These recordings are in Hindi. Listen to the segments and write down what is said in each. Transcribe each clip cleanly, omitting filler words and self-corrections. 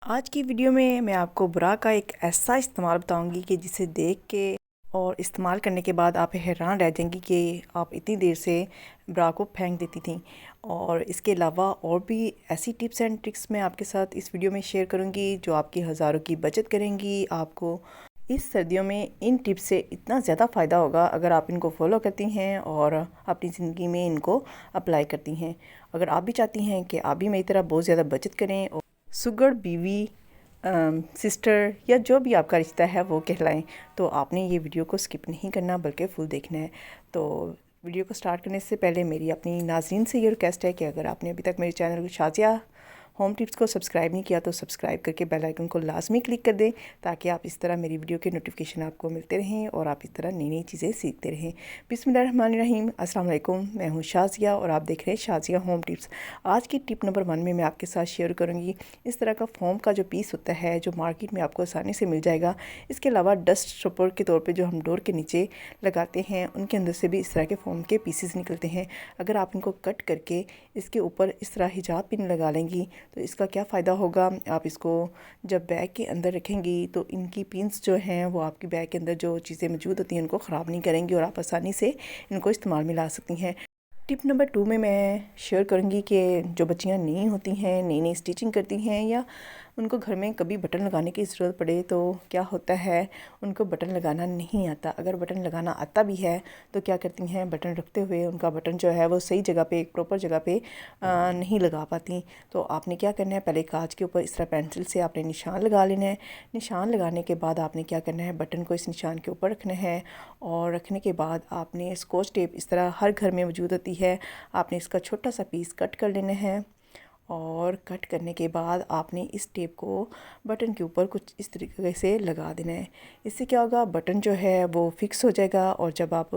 आज की वीडियो में मैं आपको ब्रा का एक ऐसा इस्तेमाल बताऊंगी कि जिसे देख के और इस्तेमाल करने के बाद आप हैरान रह जाएंगी कि आप इतनी देर से ब्रा को फेंक देती थी। और इसके अलावा और भी ऐसी टिप्स एंड ट्रिक्स मैं आपके साथ इस वीडियो में शेयर करूंगी जो आपकी हज़ारों की बचत करेंगी। आपको इस सर्दियों में इन टिप्स से इतना ज़्यादा फ़ायदा होगा अगर आप इनको फॉलो करती हैं और अपनी ज़िंदगी में इनको अप्लाई करती हैं। अगर आप भी चाहती हैं कि आप भी मेरी तरह बहुत ज़्यादा बचत करें और सुगर बीवी सिस्टर या जो भी आपका रिश्ता है वो कहलाएं, तो आपने ये वीडियो को स्किप नहीं करना बल्कि फुल देखना है। तो वीडियो को स्टार्ट करने से पहले मेरी अपनी नाज़रीन से ये रिक्वेस्ट है कि अगर आपने अभी तक मेरे चैनल शाज़िया होम टिप्स को सब्सक्राइब नहीं किया तो सब्सक्राइब करके बेल आइकन को लाजमी क्लिक कर दें ताकि आप इस तरह मेरी वीडियो के नोटिफिकेशन आपको मिलते रहें और आप इस तरह नई नई चीज़ें सीखते रहें। बिस्मिल्लाहिर्रहमानिर्रहीम, अस्सलाम वालेकुम। मैं हूँ शाज़िया और आप देख रहे हैं शाज़िया होम टिप्स। आज की टिप नंबर 1 में मैं आपके साथ शेयर करूँगी इस तरह का फोम का जो पीस होता है जो मार्केट में आपको आसानी से मिल जाएगा। इसके अलावा डस्ट सपोर्ट के तौर पर जो हम डोर के नीचे लगाते हैं उनके अंदर से भी इस तरह के फोम के पीसेस निकलते हैं। अगर आप इनको कट करके इसके ऊपर इस तरह हिजाब पिन लगा लेंगी तो इसका क्या फ़ायदा होगा, आप इसको जब बैग के अंदर रखेंगी तो इनकी पिन्स जो हैं वो आपकी बैग के अंदर जो चीज़ें मौजूद होती हैं उनको ख़राब नहीं करेंगी और आप आसानी से इनको इस्तेमाल में ला सकती हैं। टिप नंबर 2 में मैं शेयर करूँगी कि जो बच्चियाँ नई होती हैं, नई नई स्टिचिंग करती हैं या उनको घर में कभी बटन लगाने की ज़रूरत पड़े तो क्या होता है, उनको बटन लगाना नहीं आता। अगर बटन लगाना आता भी है तो क्या करती हैं, बटन रखते हुए उनका बटन जो है वो सही जगह पे, एक प्रॉपर जगह पे नहीं लगा पाती। तो आपने क्या करना है, पहले कांच के ऊपर इस तरह पेंसिल से आपने निशान लगा लेना है। निशान लगाने के बाद आपने क्या करना है, बटन को इस निशान के ऊपर रखना है और रखने के बाद आपने स्कॉच टेप इस तरह हर घर में मौजूद होती है, आपने इसका छोटा सा पीस कट कर लेना है और कट करने के बाद आपने इस टेप को बटन के ऊपर कुछ इस तरीके से लगा देना है। इससे क्या होगा, बटन जो है वो फिक्स हो जाएगा और जब आप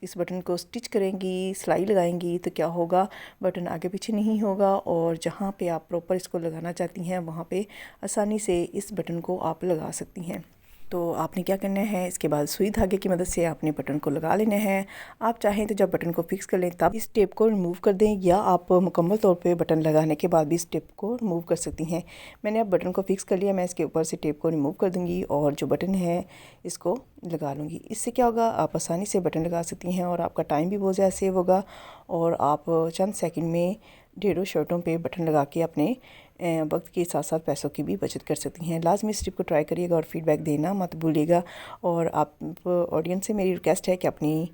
इस बटन को स्टिच करेंगी, सिलाई लगाएंगी तो क्या होगा, बटन आगे पीछे नहीं होगा और जहाँ पे आप प्रॉपर इसको लगाना चाहती हैं वहाँ पे आसानी से इस बटन को आप लगा सकती हैं। तो आपने क्या करना है, इसके बाद सुई धागे की मदद से आपने बटन को लगा लेना है। आप चाहें तो जब बटन को फिक्स कर लें तब इस टेप को रिमूव कर दें या आप मुकम्मल तौर पे बटन लगाने के बाद भी इस टेप को रिमूव कर सकती हैं। मैंने अब बटन को फिक्स कर लिया, मैं इसके ऊपर से टेप को रिमूव कर दूँगी और जो बटन है इसको लगा लूँगी। इससे क्या होगा, आप आसानी से बटन लगा सकती हैं और आपका टाइम भी बहुत ज़्यादा सेव होगा और आप चंद सेकंड में ढेरों शर्टों पे बटन लगा के अपने वक्त के साथ साथ पैसों की भी बचत कर सकती हैं। लाजमी इस टिप को ट्राई करिएगा और फीडबैक देना मत भूलिएगा। और आप ऑडियंस से मेरी रिक्वेस्ट है कि अपनी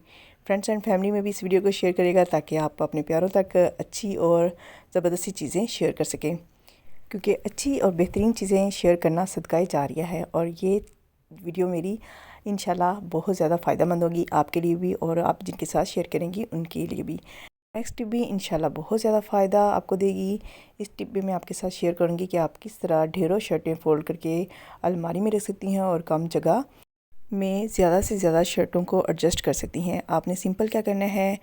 फ्रेंड्स एंड फैमिली में भी इस वीडियो को शेयर करिएगा ताकि आप अपने प्यारों तक अच्छी और ज़बरदस्ती चीज़ें शेयर कर सकें, क्योंकि अच्छी और बेहतरीन चीज़ें शेयर करना सदका जारिया है। और ये वीडियो मेरी इंशाल्लाह बहुत ज़्यादा फ़ायदेमंद होगी आपके लिए भी और आप जिनके साथ शेयर करेंगी उनके लिए भी। नेक्स्ट टिप भी इंशाल्लाह बहुत ज़्यादा फ़ायदा आपको देगी। इस टिप भी मैं आपके साथ शेयर करूंगी कि आप किस तरह ढेरों शर्टें फ़ोल्ड करके अलमारी में रख सकती हैं और कम जगह में ज़्यादा से ज़्यादा शर्टों को एडजस्ट कर सकती हैं। आपने सिंपल क्या करना है,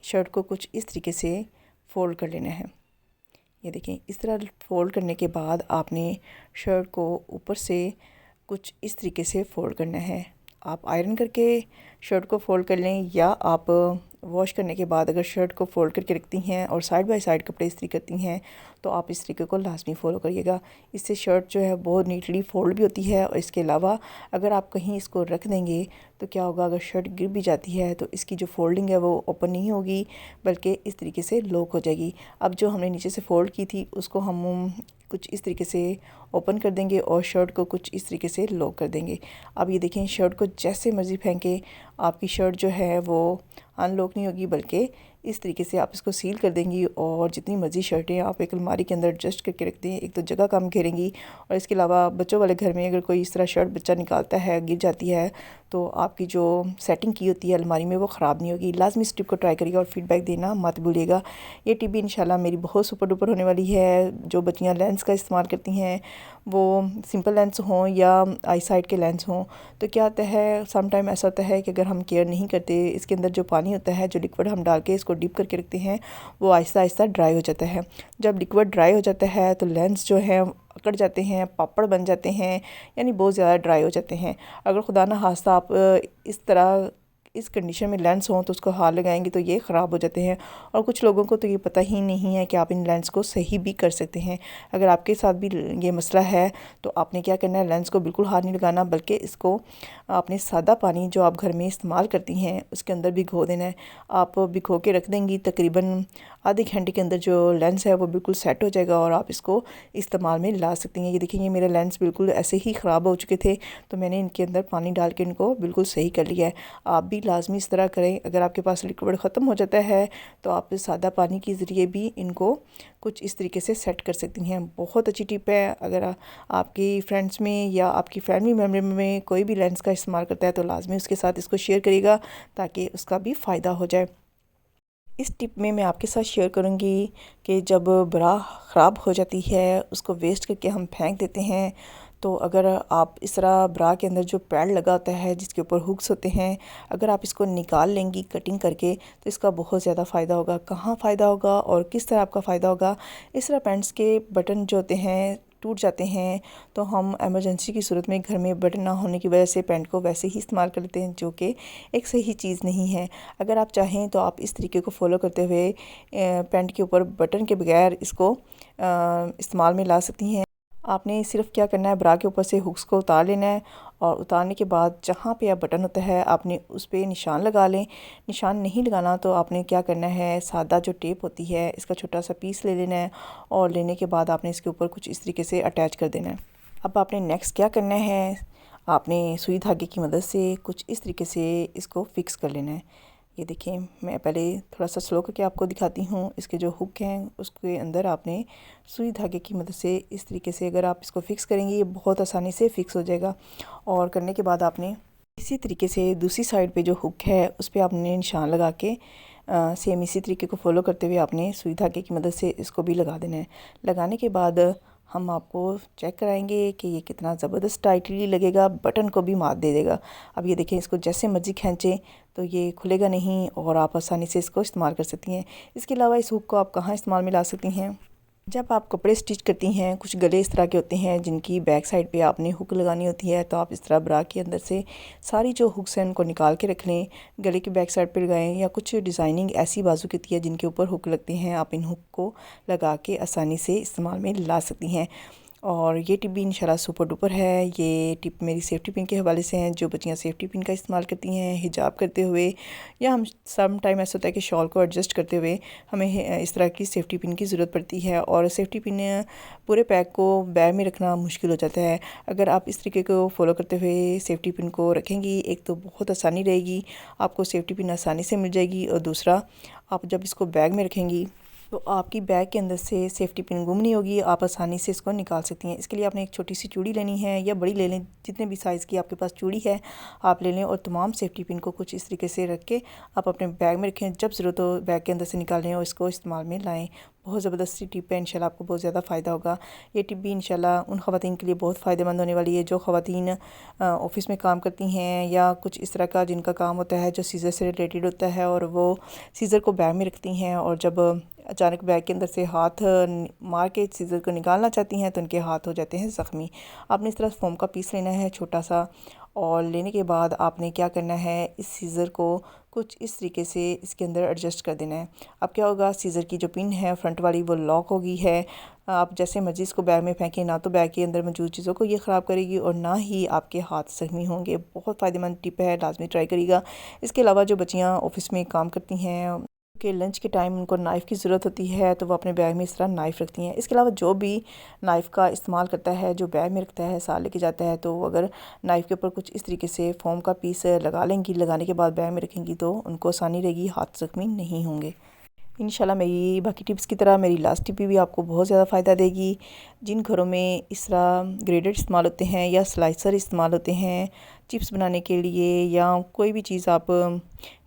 शर्ट को कुछ इस तरीके से फ़ोल्ड कर लेना है। ये देखें, इस तरह फ़ोल्ड करने के बाद आपने शर्ट को ऊपर से कुछ इस तरीके से फ़ोल्ड करना है। आप आयरन करके शर्ट को फ़ोल्ड कर लें या आप वॉश करने के बाद अगर शर्ट को फ़ोल्ड करके रखती हैं और साइड बाय साइड कपड़े इस्त्री करती हैं तो आप इस तरीके को लाजमी फ़ॉलो करिएगा। इससे शर्ट जो है बहुत नीटली फ़ोल्ड भी होती है और इसके अलावा अगर आप कहीं इसको रख देंगे तो क्या होगा, अगर शर्ट गिर भी जाती है तो इसकी जो फोल्डिंग है वो ओपन नहीं होगी बल्कि इस तरीके से लॉक हो जाएगी। अब जो हमने नीचे से फ़ोल्ड की थी उसको हम कुछ इस तरीके से ओपन कर देंगे और शर्ट को कुछ इस तरीके से लॉक कर देंगे। अब ये देखें, शर्ट को जैसे मर्ज़ी फेंके आपकी शर्ट जो है वो अनलॉक नहीं होगी बल्कि इस तरीके से आप इसको सील कर देंगी और जितनी मर्ज़ी शर्टें आप एक अलमारी के अंदर एडजस्ट करके रख दें, एक तो जगह कम घेरेंगी और इसके अलावा बच्चों वाले घर में अगर कोई इस तरह शर्ट बच्चा निकालता है, गिर जाती है तो आपकी जो सेटिंग की होती है अलमारी में वो ख़राब नहीं होगी। लाजमी इस टिप को ट्राई करिएगा और फीडबैक देना मत भूलिएगा। ये टिप भी इंशाल्लाह मेरी बहुत सुपर डुपर होने वाली है। जो बच्चियाँ लेंस का इस्तेमाल करती हैं वो सिंपल लेंस हों या आई साइड के लेंस हों तो क्या होता है, सम टाइम ऐसा होता है कि अगर हम केयर नहीं करते, इसके अंदर जो पानी होता है, जो लिक्विड हम डाल के इसको डिप करके रखते हैं वो आहिस्ता आहिस्ता ड्राई हो जाता है। जब लिक्विड ड्राई हो जाता है तो लेंस जो है अकड़ जाते हैं, पापड़ बन जाते हैं, यानी बहुत ज़्यादा ड्राई हो जाते हैं। अगर खुदा ना खास्ता आप इस तरह इस कंडीशन में लेंस हों तो उसको हाथ लगाएंगे तो ये ख़राब हो जाते हैं। और कुछ लोगों को तो ये पता ही नहीं है कि आप इन लेंस को सही भी कर सकते हैं। अगर आपके साथ भी ये मसला है तो आपने क्या करना है, लेंस को बिल्कुल हाथ नहीं लगाना, बल्कि इसको आपने सादा पानी जो आप घर में इस्तेमाल करती हैं उसके अंदर भिगो देना है। आप भिगो के रख देंगी, तकरीबन आधे घंटे के अंदर जो लेंस है वो बिल्कुल सेट हो जाएगा और आप इसको इस्तेमाल में ला सकती हैं। ये देखिए, ये मेरा लेंस बिल्कुल ऐसे ही ख़राब हो चुके थे तो मैंने इनके अंदर पानी डाल के इनको बिल्कुल सही कर लिया है। आप भी लाजमी इस तरह करें। अगर आपके पास लिक्विड ख़त्म हो जाता है तो आप सादा पानी के ज़रिए भी इनको कुछ इस तरीके से सेट कर सकती हैं। बहुत अच्छी टिप है। अगर आपकी फ्रेंड्स में या आपकी फैमिली मेम्बर में कोई भी लेंस का इस्तेमाल करता है तो लाजमी उसके साथ इसको शेयर करिएगा ताकि उसका भी फ़ायदा हो जाए। इस टिप में मैं आपके साथ शेयर करूंगी कि जब ब्रा ख़राब हो जाती है उसको वेस्ट करके हम फेंक देते हैं, तो अगर आप इस तरह ब्रा के अंदर जो पैड लगा होता है जिसके ऊपर हुक्स होते हैं, अगर आप इसको निकाल लेंगी कटिंग करके तो इसका बहुत ज़्यादा फ़ायदा होगा। कहाँ फ़ायदा होगा और किस तरह आपका फ़ायदा होगा, इस तरह पैंट्स के बटन जो होते हैं टूट जाते हैं तो हम एमरजेंसी की सूरत में घर में बटन ना होने की वजह से पैंट को वैसे ही इस्तेमाल कर लेते हैं, जो कि एक सही चीज़ नहीं है। अगर आप चाहें तो आप इस तरीके को फॉलो करते हुए पैंट के ऊपर बटन के बगैर इसको इस्तेमाल में ला सकती हैं। आपने सिर्फ क्या करना है, ब्रा के ऊपर से हुक्स को उतार लेना है और उतारने के बाद जहाँ पे आप बटन होता है आपने उस पर निशान लगा लें। निशान नहीं लगाना तो आपने क्या करना है, सादा जो टेप होती है इसका छोटा सा पीस ले लेना है और लेने के बाद आपने इसके ऊपर कुछ इस तरीके से अटैच कर देना है। अब आपने नेक्स्ट क्या करना है, आपने सुई धागे की मदद से कुछ इस तरीके से इसको फिक्स कर लेना है। ये देखिए, मैं पहले थोड़ा सा स्लो करके आपको दिखाती हूँ। इसके जो हुक हैं उसके अंदर आपने सुई धागे की मदद से इस तरीके से अगर आप इसको फ़िक्स करेंगे ये बहुत आसानी से फ़िक्स हो जाएगा। और करने के बाद आपने इसी तरीके से दूसरी साइड पे जो हुक है उस पर आपने निशान लगा के सेम इसी तरीके को फॉलो करते हुए आपने सुई धागे की मदद से इसको भी लगा देना है। लगाने के बाद हम आपको चेक कराएंगे कि ये कितना ज़बरदस्त टाइटली लगेगा, बटन को भी मात दे देगा। अब ये देखें, इसको जैसे मर्जी खींचें तो ये खुलेगा नहीं और आप आसानी से इसको इस्तेमाल कर सकती हैं। इसके अलावा इस हुक को आप कहाँ इस्तेमाल में ला सकती हैं, जब आप कपड़े स्टिच करती हैं, कुछ गले इस तरह के होते हैं जिनकी बैक साइड पे आपने हुक लगानी होती है, तो आप इस तरह ब्रा के अंदर से सारी जो हुक्स हैं उनको निकाल के रख लें, गले की बैक साइड पे लगाएं। या कुछ डिज़ाइनिंग ऐसी बाजू की होती है जिनके ऊपर हुक लगते हैं, आप इन हुक को लगा के आसानी से इस्तेमाल में ला सकती हैं। और ये टिप भी इंशाल्लाह सुपर डुपर है। ये टिप मेरी सेफ्टी पिन के हवाले से हैं। जो बच्चियाँ सेफ्टी पिन का इस्तेमाल करती हैं हिजाब करते हुए, या हम सम टाइम ऐसा होता है कि शॉल को एडजस्ट करते हुए हमें इस तरह की सेफ्टी पिन की ज़रूरत पड़ती है और सेफ्टी पिन पूरे पैक को बैग में रखना मुश्किल हो जाता है। अगर आप इस तरीके को फॉलो करते हुए सेफ्टी पिन को रखेंगी, एक तो बहुत आसानी रहेगी, आपको सेफ्टी पिन आसानी से मिल जाएगी, और दूसरा आप जब इसको बैग में रखेंगी तो आपकी बैग के अंदर से सेफ्टी पिन गुम नहीं होगी, आप आसानी से इसको निकाल सकती हैं। इसके लिए आपने एक छोटी सी चूड़ी लेनी है या बड़ी ले लें, जितने भी साइज़ की आपके पास चूड़ी है आप ले लें, और तमाम सेफ्टी पिन को कुछ इस तरीके से रख के आप अपने बैग में रखें। जब ज़रूरत हो बैग के अंदर से निकालें और इसको इस्तेमाल में लाएँ। बहुत ज़बरदस्त टिप है, इंशाल्लाह आपको बहुत ज़्यादा फ़ायदा होगा। ये टिप भी इंशाल्लाह उन ख़वातीन के लिए बहुत फ़ायदेमंद होने वाली है जो ख़वातीन ऑफ़िस में काम करती हैं या कुछ इस तरह का जिनका काम होता है जो सीज़र से रिलेटेड होता है, और वो सीज़र को बैग में रखती हैं और जब अचानक बैग के अंदर से हाथ मार के सीज़र को निकालना चाहती हैं तो उनके हाथ हो जाते हैं ज़ख्मी। आपने इस तरह फोम का पीस लेना है छोटा सा, और लेने के बाद आपने क्या करना है, इस सीज़र को कुछ इस तरीके से इसके अंदर एडजस्ट कर देना है। अब क्या होगा, सीज़र की जो पिन है फ्रंट वाली वो लॉक हो गई है। आप जैसे मर्जी इसको बैग में फेंकें, ना तो बैग के अंदर मौजूद चीज़ों को ये ख़राब करेगी और ना ही आपके हाथ ज़ख्मी होंगे। बहुत फ़ायदेमंद टिप है, लाजमी ट्राई करिएगा। इसके अलावा जो बच्चियाँ ऑफ़िस में काम करती हैं कि लंच के टाइम उनको नाइफ़ की ज़रूरत होती है तो वो अपने बैग में इस तरह नाइफ़ रखती हैं। इसके अलावा जो भी नाइफ़ का इस्तेमाल करता है, जो बैग में रखता है, साथ लेके जाता है, तो वो अगर नाइफ़ के ऊपर कुछ इस तरीके से फोम का पीस लगा लेंगी, लगाने के बाद बैग में रखेंगी तो उनको आसानी रहेगी, हाथ ज़ख्मी नहीं होंगे। इंशाल्लाह मेरी बाकी टिप्स की तरह मेरी लास्ट टिप भी आपको बहुत ज़्यादा फ़ायदा देगी। जिन घरों में इस तरह ग्रेडेड इस्तेमाल होते हैं या स्लाइसर इस्तेमाल होते हैं चिप्स बनाने के लिए, या कोई भी चीज़ आप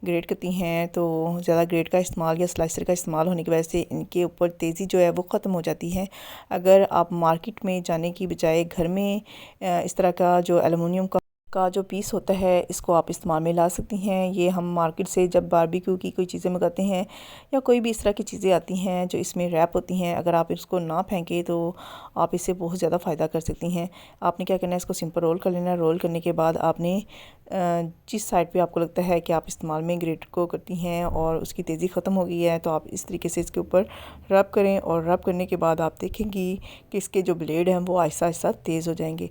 ग्रेड करती हैं तो ज़्यादा ग्रेड का इस्तेमाल या स्लाइसर का इस्तेमाल होने की वजह से इनके ऊपर तेज़ी जो है वो ख़त्म हो जाती है। अगर आप मार्केट में जाने की बजाय घर में इस तरह का जो एलुमिनियम का का जो पीस होता है इसको आप इस्तेमाल में ला सकती हैं। ये हम मार्केट से जब बारबेक्यू की कोई चीज़ें मंगाते हैं या कोई भी इस तरह की चीज़ें आती हैं जो इसमें रैप होती हैं, अगर आप इसको ना फेंकें तो आप इससे बहुत ज़्यादा फ़ायदा कर सकती हैं। आपने क्या करना है, इसको सिंपल रोल कर लेना है। रोल करने के बाद आपने जिस साइड पे आपको लगता है कि आप इस्तेमाल में ग्रेटर को करती हैं और उसकी तेज़ी ख़त्म हो गई है, तो आप इस तरीके से इसके ऊपर रब करें और रब करने के बाद आप देखेंगी कि इसके जो ब्लेड हैं वो आहिस्ता आहिस्ता तेज़ हो जाएंगे।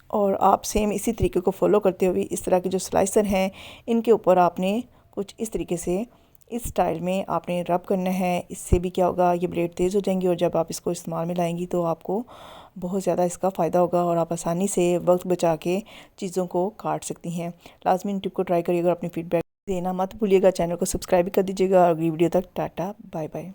और आप सेम इसी तरीके को फॉलो करते हुए इस तरह के जो स्लाइसर हैं इनके ऊपर आपने कुछ इस तरीके से इस स्टाइल में आपने रब करना है। इससे भी क्या होगा, ये ब्लेड तेज़ हो जाएंगी और जब आप इसको इस्तेमाल में लाएंगी तो आपको बहुत ज़्यादा इसका फ़ायदा होगा और आप आसानी से वक्त बचा के चीज़ों को काट सकती हैं। लाजमी इन टिप को ट्राई करिएगा। अपनी फ़ीडबैक देना मत भूलिएगा। चैनल को सब्सक्राइब कर दीजिएगा। और अगली वीडियो तक टाटा बाय बाय।